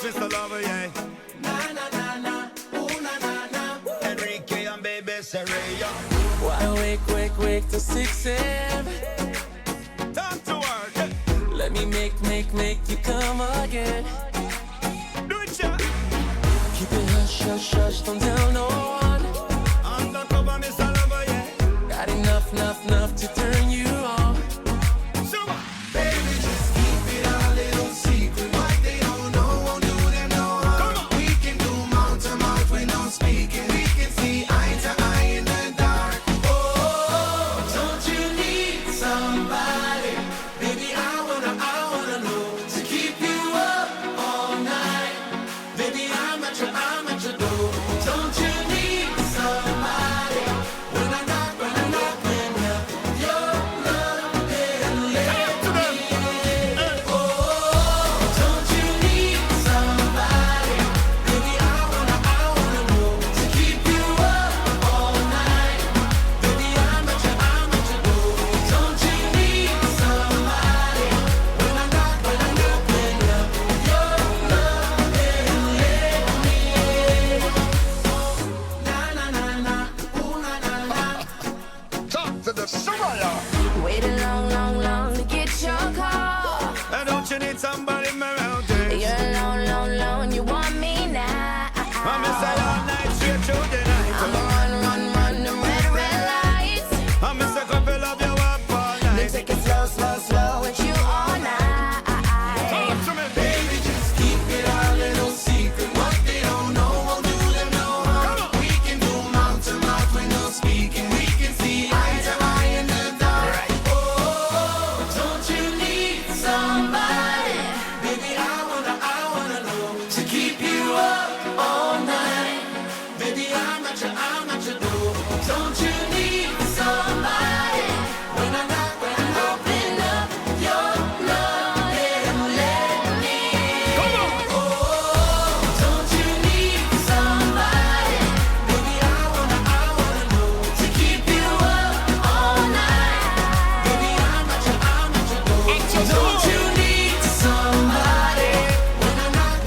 Mr. Lover, yeah. Na na na na, ooh na na na. Enrique and baby Serena. Why wake till 6 a.m. Time to work. Let me make you come again. Do it, yeah. Keep it hush, don't tell no one. Undercover, Mr. Lover, yeah. Got enough to turn you on. Sure. Baby, just keep it a little secret. What they don't know won't do them no harm. We can do mouth to mouth with no speaking. We can see eye to eye in the dark. Oh, don't you need somebody? Baby, I wanna know to keep you up all night. Baby, I'm at your door. Don't you need somebody? When I knock, your love and let me in. Oh, don't you need somebody? Baby, I wanna know to keep you up all night. Baby, I'm at your door. Don't you need somebody? When I knock, your love and let me in. Na na na na, ooh na na na. Talk to the Soraya. Waited long to get your call. And don't you need somebody around there? You're alone, you want me now. I miss a long night straight through the night. I'ma run them red lights. I miss a couple of you up all Then night. take it slow with you all night. Talk to me, baby, just keep it a little secret. What they don't know won't do them no harm. We can do mouth to mouth with no speaking. We can see eye to eye in the dark. Oh, don't you need somebody? Baby, I wanna know to keep you up all night. Baby, I'm at your door. Don't you need somebody? When I knock, Open up your love and let me in. Oh, don't you need somebody? Baby, I wanna know To keep you up all night. baby, I'm at your door. Don't you need somebody? When I knock,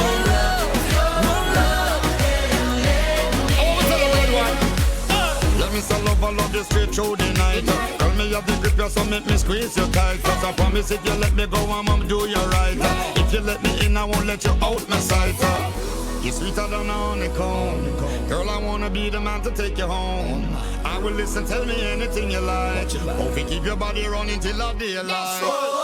one love and let me in. Let me say love, I love you straight through the night. Tell me you have the grip, you so make me squeeze you tight. Cause I promise if you let me go, I'ma do you right. If you let me in, I won't let you out my sight. You're sweeter than a honeycomb. Girl, I wanna be the man to take you home. I will listen, tell me anything you like. Hope you keep your body running till the daylight.